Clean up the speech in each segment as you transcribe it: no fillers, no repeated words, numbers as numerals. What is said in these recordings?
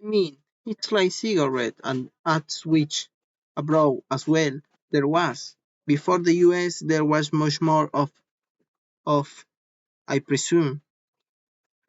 I mean, it's like cigarette and ad switch abroad as well. There was. Before the US, there was much more of I presume,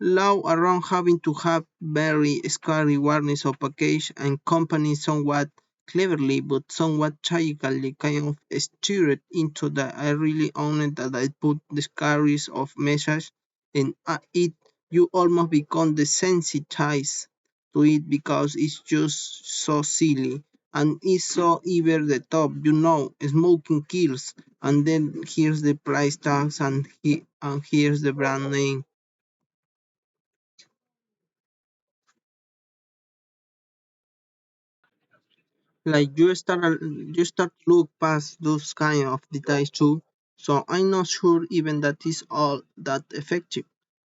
law around having to have very scary warnings of package and companies somewhat cleverly but somewhat tragically kind of steered into that I really own it that I put the scaries of message and it you almost become desensitized to it because it's just so silly and it's so over the top, smoking kills and then here's the price tags and here's the brand name. Like you start to look past those kind of details too. So I'm not sure even that is all that effective.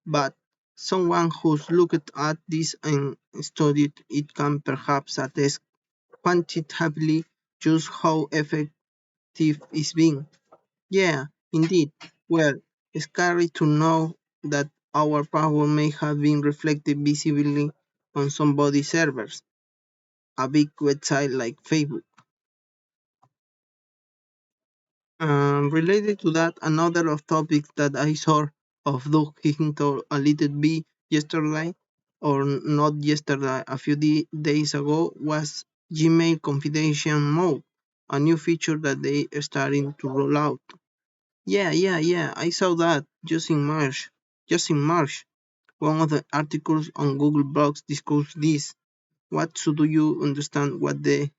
But someone who's looked at this and studied it can perhaps attest quantitatively just how effective it's been. Yeah, indeed. Well, it's scary to know that our power may have been reflected visibly on somebody's servers, a big website like Facebook. Related to that, another of topics that I saw of dog into a little bit yesterday, or not yesterday, a few days ago, was Gmail confidential mode, a new feature that they are starting to roll out. Yeah, I saw that just in March. Just in March, one of the articles on Google Blogs discussed this. What should you understand what they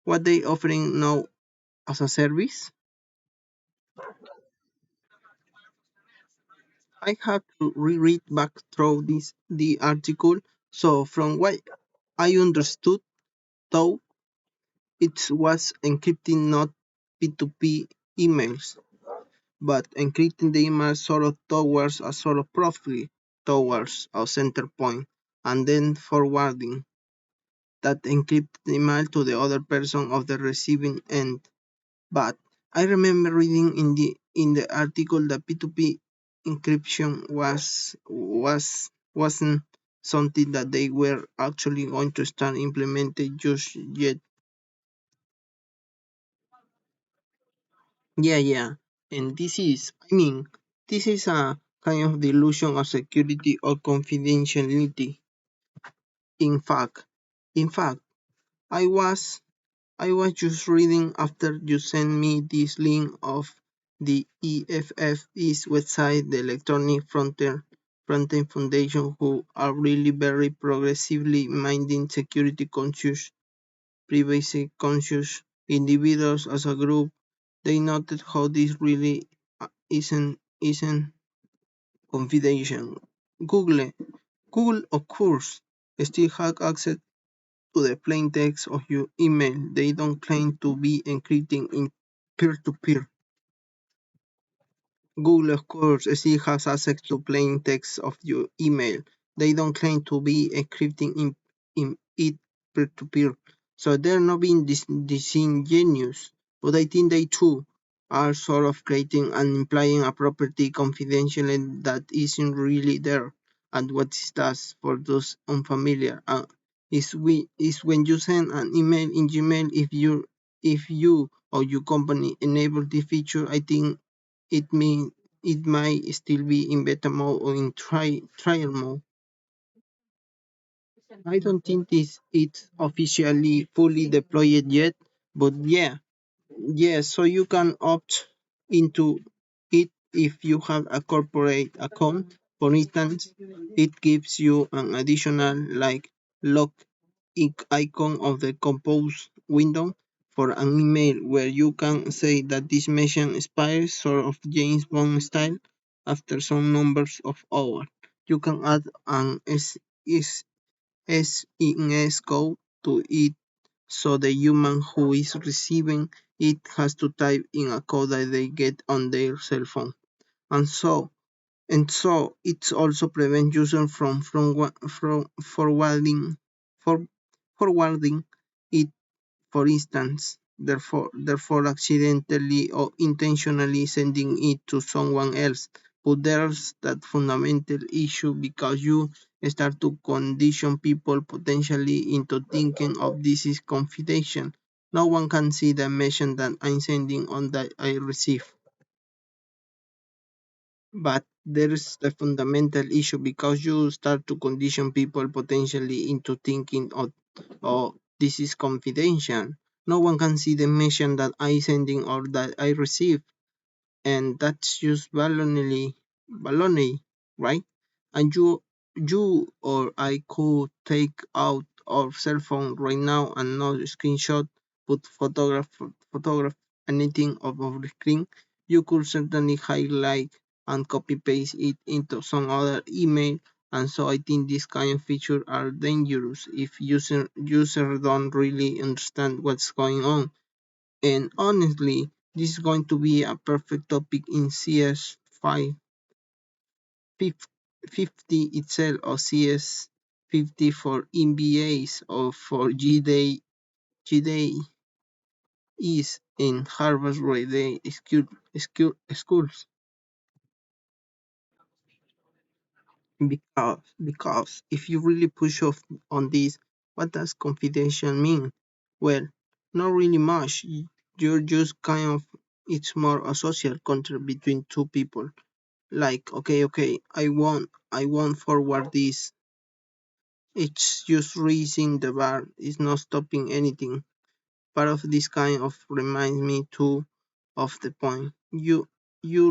offering now as a service? I have to reread back through the article. So from what I understood, though, it was encrypting not P2P emails, but encrypting the email sort of towards a sort of profile, towards a center point, and then forwarding that encrypted email to the other person of the receiving end. But I remember reading in the article that P2P encryption wasn't something that they were actually going to start implementing just yet. Yeah. And this is a kind of delusion of security or confidentiality. In fact, in fact, I was I was just reading after you sent me this link of the EFF's website, the Electronic Frontier Foundation, who are really very progressively minding security conscious, privacy conscious individuals as a group. They noted how this really isn't confidential. Google Google of course still has access to the plain text of your email. They don't claim to be encrypting in peer-to-peer. Google, of course, still has access to plain text of your email. They don't claim to be encrypting in it peer-to-peer. So they're not being disingenuous. But I think they too are sort of creating and implying a property confidentiality that isn't really there. And what it does for those unfamiliar is when you send an email in Gmail, if you or your company enable this feature, I think it might still be in beta mode or in trial mode. I don't think it's officially fully deployed yet, but yeah, so you can opt into it if you have a corporate account. For instance, it gives you an additional like lock icon of the compose window for an email where you can say that this mission expires sort of James Bond style after some numbers of hours. You can add an SINS code to it so the human who is receiving it has to type in a code that they get on their cell phone. And so it also prevents users from for, forwarding it, for instance, therefore accidentally or intentionally sending it to someone else. But there's that fundamental issue because you start to condition people potentially into thinking of this is confidential. No one can see the message that I'm sending on that I receive. But there is the fundamental issue because you start to condition people potentially into thinking of, oh, this is confidential. No one can see the message that I sending or that I receive, and that's just baloney, right? And you or I could take out our cell phone right now and not screenshot, put photograph anything of our screen. You could certainly highlight and copy paste it into some other email. And so I think these kind of features are dangerous if user don't really understand what's going on. And honestly, this is going to be a perfect topic in CS50 itself or CS50 for MBAs or for GDAs in Harvard where they schools. Because if you really push off on this, what does confidential mean? Well, not really much. You're just kind of, it's more a social contract between two people. Like, okay, I won't forward this. It's just raising the bar. It's not stopping anything. Part of this kind of reminds me too of the point you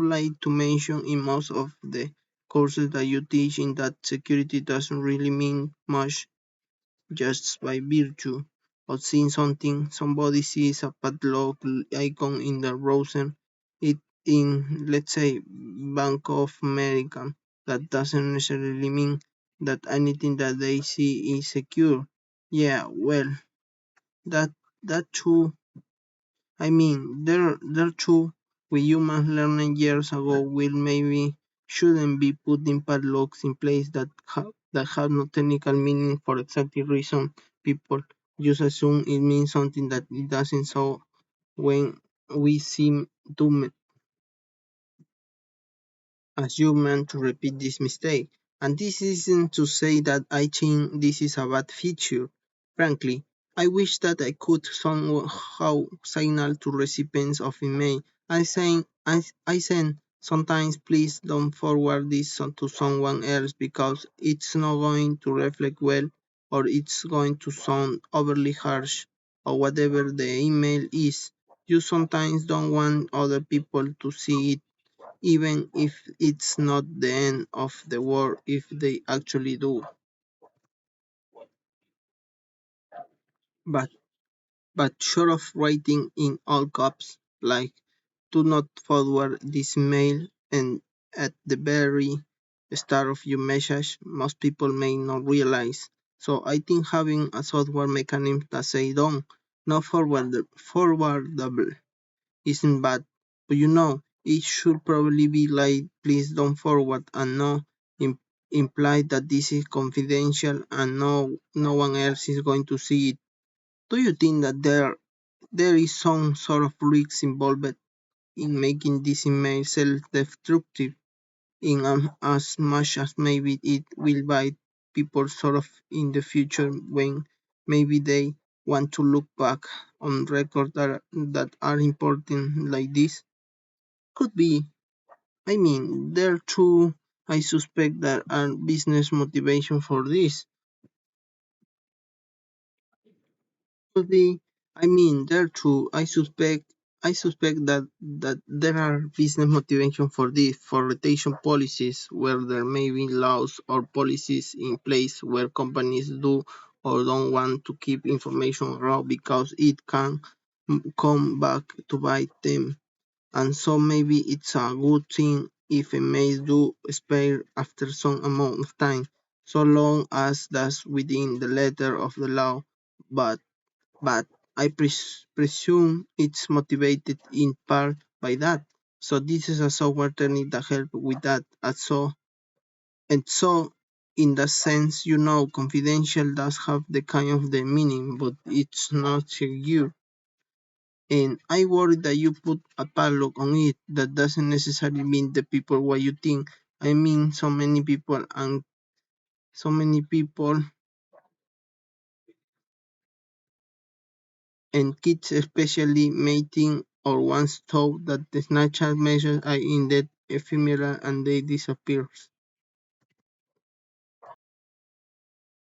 like to mention in most of the courses that you teach in that security doesn't really mean much just by virtue of seeing somebody sees a padlock icon in the browser. It in, let's say, Bank of America. That doesn't necessarily mean that anything that they see is secure. Yeah, well, that that too. I mean, there too. We humans learned years ago will maybe shouldn't be putting padlocks in place that have no technical meaning for exactly reason. People just assume it means something that it doesn't. So when we seem to as human to repeat this mistake. And this isn't to say that I think this is a bad feature. Frankly, I wish that I could somehow signal to recipients of email. I send sometimes please don't forward this to someone else because it's not going to reflect well or it's going to sound overly harsh or whatever the email is. You sometimes don't want other people to see it even if it's not the end of the world if they actually do. But short of writing in all caps, like do not forward this mail and at the very start of your message, most people may not realize. So I think having a software mechanism that say don't, not forwardable isn't bad, but it should probably be like please don't forward and no im- imply that this is confidential and no one else is going to see it. Do you think that there is some sort of risk involved in making this email self-destructive in as much as maybe it will bite people sort of in the future when maybe they want to look back on records that are important like this? Could be. I mean, there too, I suspect there are business motivation for this. Could be. I mean, there too, I suspect that there are business motivation for this, for retention policies, where there may be laws or policies in place where companies do or don't want to keep information raw because it can come back to bite them. And so maybe it's a good thing if a mail do expire after some amount of time, so long as that's within the letter of the law. But but I presume it's motivated in part by that. So this is a software technique that help with that. And so in that sense, confidential does have the kind of the meaning, but it's not secure. And I worry that you put a padlock on it. That doesn't necessarily mean the people what you think. I mean, so many people and kids especially may think or once thought that the natural measures are indeed ephemeral and they disappear.